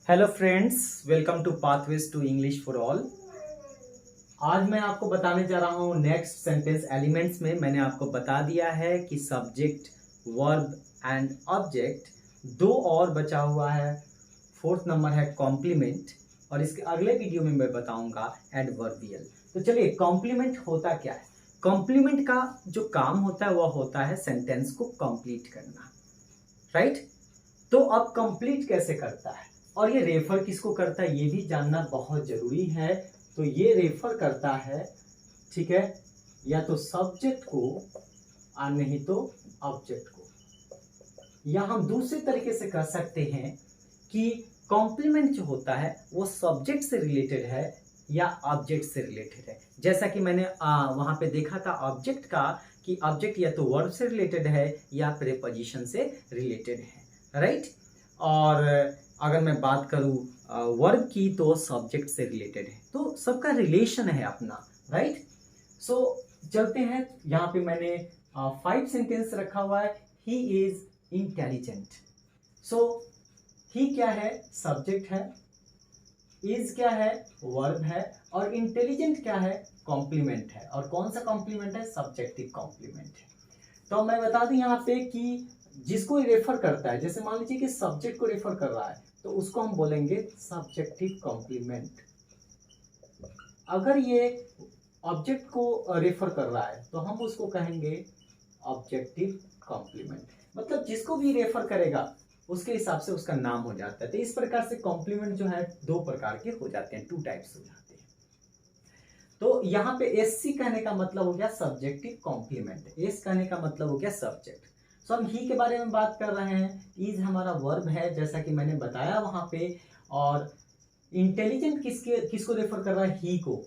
Hello friends, welcome to Pathways to English for all. आज मैं आपको बताने जा रहा हूँ नेक्स्ट सेंटेंस एलिमेंट्स में मैंने आपको बता दिया है कि सब्जेक्ट, वर्ब एंड ऑब्जेक्ट, दो और बचा हुआ है। फोर्थ नंबर है कॉम्प्लीमेंट और इसके अगले वीडियो में मैं बताऊंगा एडवर्बियल। तो चलिए, कॉम्प्लीमेंट होता क्या है। कॉम्प्लीमेंट का जो काम होता है वह होता है सेंटेंस को कंप्लीट करना, राइट। तो अब कंप्लीट कैसे करता है और ये रेफर किसको करता है ये भी जानना बहुत जरूरी है। तो ये रेफर करता है, ठीक है, या तो सब्जेक्ट को और नहीं तो ऑब्जेक्ट को। या हम दूसरे तरीके से कह सकते हैं कि कॉम्प्लीमेंट जो होता है वो सब्जेक्ट से रिलेटेड है या ऑब्जेक्ट से रिलेटेड है। जैसा कि मैंने वहां पे देखा था ऑब्जेक्ट का, कि ऑब्जेक्ट या तो वर्ब से रिलेटेड है या प्रीपोजिशन से रिलेटेड है, राइट। और अगर मैं बात करूँ वर्ब की तो सब्जेक्ट से रिलेटेड है, तो सबका रिलेशन है अपना, राइट। सो चलते हैं, यहाँ पे मैंने 5 सेंटेंस रखा हुआ है। He is intelligent. सो ही क्या है, सब्जेक्ट है, इज क्या है, वर्ब है, और इंटेलिजेंट क्या है, कॉम्प्लीमेंट है। और कौन सा कॉम्प्लीमेंट है, सब्जेक्टिव कॉम्प्लीमेंट है। तो मैं बता दूं यहाँ पे कि जिसको रेफर करता है, जैसे मान लीजिए कि सब्जेक्ट को रेफर कर रहा है तो उसको हम बोलेंगे सब्जेक्टिव कॉम्प्लीमेंट। अगर ये ऑब्जेक्ट को रेफर कर रहा है तो हम उसको कहेंगे ऑब्जेक्टिव कॉम्प्लीमेंट। मतलब जिसको भी रेफर करेगा उसके हिसाब से उसका नाम हो जाता है। तो इस प्रकार से कॉम्प्लीमेंट जो है दो प्रकार के हो जाते हैं, 2 टाइप्स हो जाते हैं। तो यहाँ पे एससी कहने का मतलब हो गया सब्जेक्टिव कॉम्प्लीमेंट, एस कहने का मतलब हो गया सब्जेक्ट। सो हम ही के बारे में बात कर रहे हैं। इज हमारा वर्ब है जैसा कि मैंने बताया वहां पे। और इंटेलिजेंट किसको रेफर कर रहा है, ही को।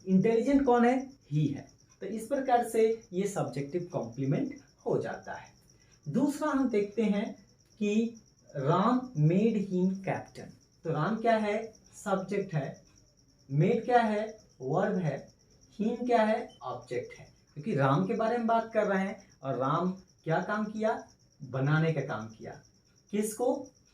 इंटेलिजेंट कौन है, ही है। तो इस प्रकार से ये सब्जेक्टिव कॉम्प्लीमेंट हो जाता है। दूसरा हम देखते हैं कि राम मेड हिम कैप्टन। तो राम क्या है, सब्जेक्ट है, मेड क्या है, वर्ब है, हिम क्या है, ऑब्जेक्ट है। क्योंकि राम के बारे में बात कर रहे हैं और राम क्या काम किया, बनाने का काम किया। किसको,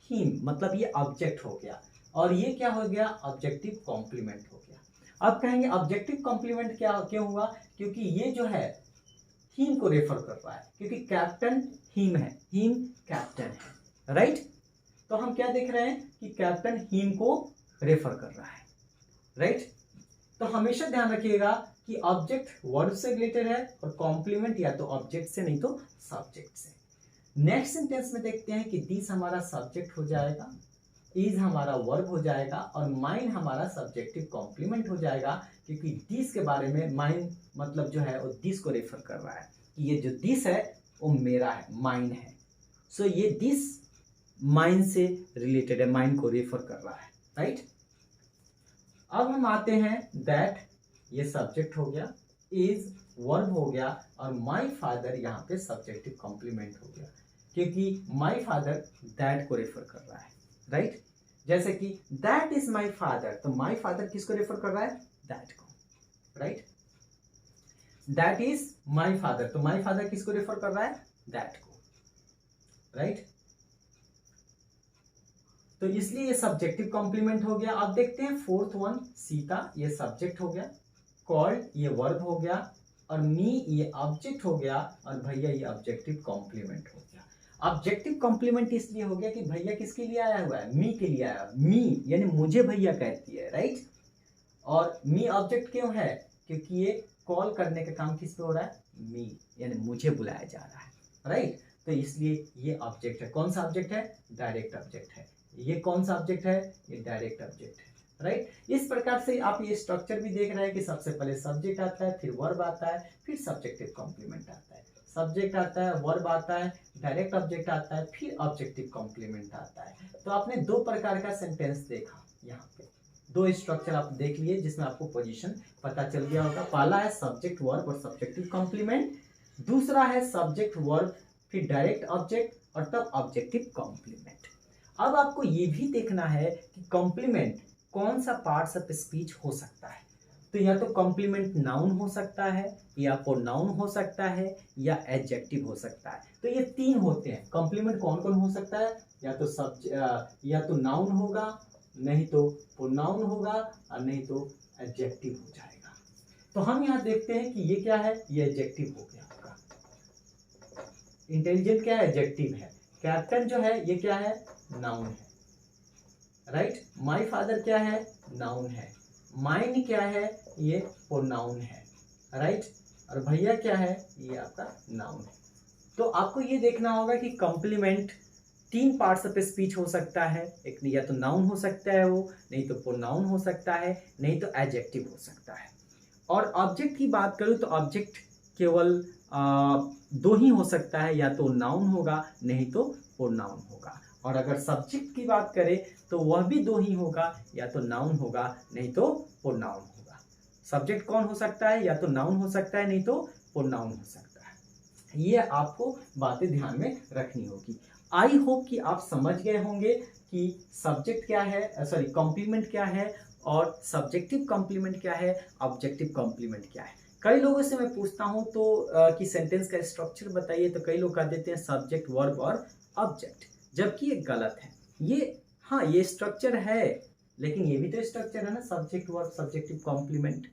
हिम, मतलब ये ऑब्जेक्ट हो गया। और ये क्या हो गया, ऑब्जेक्टिव कॉम्प्लीमेंट हो गया। अब कहेंगे ऑब्जेक्टिव कॉम्प्लीमेंट क्या क्यों हुआ, क्योंकि ये जो है हिम को रेफर कर रहा है, क्योंकि कैप्टन हिम है, हिम कैप्टन है, राइट। तो हम क्या देख रहे हैं कि कैप्टन हिम को रेफर कर रहा है, राइट। तो हमेशा ध्यान रखिएगा कि ऑब्जेक्ट वर्ब से रिलेटेड है और कॉम्प्लीमेंट या तो ऑब्जेक्ट से नहीं तो सब्जेक्ट से। नेक्स्ट सेंटेंस में देखते हैं कि दिस हमारा सब्जेक्ट हो जाएगा, इज हमारा वर्ब हो जाएगा और माइन हमारा सब्जेक्टिव कॉम्प्लीमेंट हो जाएगा। क्योंकि दिस के बारे में, माइन मतलब जो है वो दिस को रेफर कर रहा है कि ये जो दिस है वो मेरा है, माइन है। सो ये दिस माइन से रिलेटेड है, माइन को रेफर कर रहा है, राइट। अब हम आते हैं दैट, ये सब्जेक्ट हो गया, इज वर्ब हो गया और माई फादर यहाँ पे सब्जेक्टिव कॉम्प्लीमेंट हो गया, क्योंकि माई फादर दैट को रेफर कर रहा है, राइट। जैसे कि दैट इज माई फादर, तो माई फादर किसको रेफर कर रहा है, दैट को, right. That is my father, तो माई फादर किसको रेफर कर रहा है, दैट को, राइट। तो इसलिए ये सब्जेक्टिव कॉम्प्लीमेंट हो गया। अब देखते हैं फोर्थ वन, सीता, ये सब्जेक्ट हो गया, कॉल्ड ये वर्ब हो गया और मी ये ऑब्जेक्ट हो गया और भैया ये ऑब्जेक्टिव कॉम्प्लीमेंट हो गया। ऑब्जेक्टिव कॉम्प्लीमेंट इसलिए हो गया कि भैया किसके लिए आया हुआ है, मी के लिए आया, मी यानी मुझे भैया कहती है, राइट। और मी ऑब्जेक्ट क्यों है, क्योंकि ये कॉल करने का काम किस पे हो रहा है, मी, यानी मुझे बुलाया जा रहा है, राइट। तो इसलिए ये ऑब्जेक्ट है। कौन सा ऑब्जेक्ट है, डायरेक्ट ऑब्जेक्ट है। ये कौन सा ऑब्जेक्ट है, ये डायरेक्ट ऑब्जेक्ट है, राइट। इस प्रकार से आप ये स्ट्रक्चर भी देख रहे हैं कि सबसे पहले सब्जेक्ट आता है, फिर वर्ब आता है, फिर सब्जेक्टिव कॉम्प्लीमेंट आता है। सब्जेक्ट आता है, वर्ब आता है, डायरेक्ट ऑब्जेक्ट आता है, फिर ऑब्जेक्टिव कॉम्प्लीमेंट आता है। तो आपने 2 प्रकार का सेंटेंस देखा, यहाँ पे 2 स्ट्रक्चर आप देख लिए जिसमें आपको पोजीशन पता चल गया होगा। पहला है सब्जेक्ट वर्ब और सब्जेक्टिव कॉम्प्लीमेंट, दूसरा है सब्जेक्ट वर्ब फिर डायरेक्ट ऑब्जेक्ट और तब ऑब्जेक्टिव कॉम्प्लीमेंट। अब आपको ये भी देखना है कि कॉम्प्लीमेंट कौन सा पार्ट्स ऑफ स्पीच हो सकता है। तो या तो कॉम्प्लीमेंट नाउन हो सकता है, या प्रोनाउन हो सकता है, या एडजेक्टिव हो सकता है। तो ये तीन होते हैं। कॉम्प्लीमेंट कौन कौन हो सकता है? या तो नाउन होगा, नहीं तो प्रोनाउन होगा, और नहीं तो एडजेक्टिव हो जाएगा। तो हम यहाँ देखते हैं कि ये क्या है, ये एडजेक्टिव हो गया आपका। इंटेलिजेंट क्या है? एडजेक्टिव है। कैप्टन जो है ये क्या है? नाउन है, राइट। माय फादर क्या है? नाउन है। माइन क्या है? ये प्रोनाउन है, राइट। और भैया क्या है? ये आपका नाउन है। तो आपको ये देखना होगा कि कॉम्प्लीमेंट तीन पार्ट्स ऑफ स्पीच हो सकता है। एक या तो नाउन हो सकता है वो, नहीं तो प्रोनाउन हो सकता है, नहीं तो एडजेक्टिव हो सकता है। और ऑब्जेक्ट की बात करूँ तो ऑब्जेक्ट केवल दो ही हो सकता है, या तो नाउन होगा, नहीं तो प्रोनाउन होगा। और अगर सब्जेक्ट की बात करें तो वह भी दो ही होगा, या तो नाउन होगा, नहीं तो प्रोनाउन होगा। सब्जेक्ट कौन हो सकता है? या तो नाउन हो सकता है, नहीं तो प्रोनाउन हो सकता है। ये आपको बातें ध्यान में रखनी होगी। आई होप कि आप समझ गए होंगे कि सब्जेक्ट क्या है, सॉरी कॉम्प्लीमेंट क्या है, और सब्जेक्टिव कॉम्प्लीमेंट क्या है, ऑब्जेक्टिव कॉम्प्लीमेंट क्या है। कई लोगों से मैं पूछता हूं तो कि सेंटेंस का स्ट्रक्चर बताइए, तो कई लोग कह देते हैं सब्जेक्ट, वर्ब और ऑब्जेक्ट, जबकि ये गलत है। ये स्ट्रक्चर है, लेकिन ये भी तो स्ट्रक्चर है ना, सब्जेक्ट, वर्ब, सब्जेक्टिव कॉम्प्लीमेंट।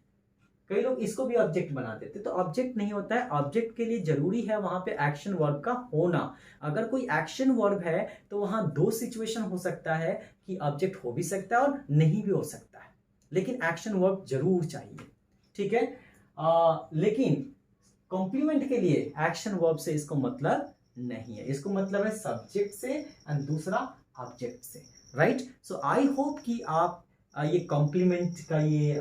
कई लोग इसको भी ऑब्जेक्ट बना देते, तो ऑब्जेक्ट नहीं होता है। ऑब्जेक्ट के लिए जरूरी है वहां पे एक्शन वर्ब का होना। अगर कोई एक्शन वर्ब है तो वहां दो सिचुएशन हो सकता है कि ऑब्जेक्ट हो भी सकता है और नहीं भी हो सकता है, लेकिन एक्शन वर्ब जरूर चाहिए, ठीक है। लेकिन कॉम्प्लीमेंट के लिए एक्शन वर्ब से इसको मतलब नहीं है, इसको मतलब है सब्जेक्ट से एंड दूसरा ऑब्जेक्ट से, राइट। सो आई होप कि आप ये कॉम्प्लीमेंट का ये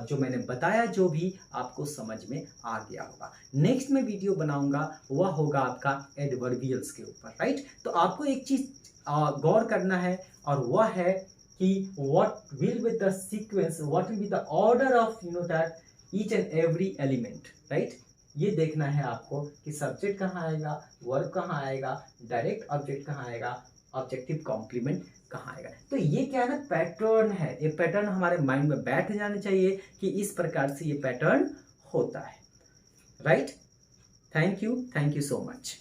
जो मैंने बताया जो भी आपको समझ में आ गया होगा। नेक्स्ट मैं वीडियो बनाऊंगा वह होगा आपका एडवर्बियल्स के ऊपर, राइट। तो आपको एक चीज गौर करना है, और वह है कि what will be the sequence, what will be the order of that each and every element, right. ये देखना है आपको कि सब्जेक्ट कहाँ आएगा, वर्ब कहाँ आएगा, डायरेक्ट ऑब्जेक्ट कहाँ आएगा, ऑब्जेक्टिव कॉम्प्लीमेंट कहाँ आएगा। तो ये क्या है ना, पैटर्न है। ये पैटर्न हमारे माइंड में बैठ जाने चाहिए कि इस प्रकार से ये पैटर्न होता है, right. Thank you so much.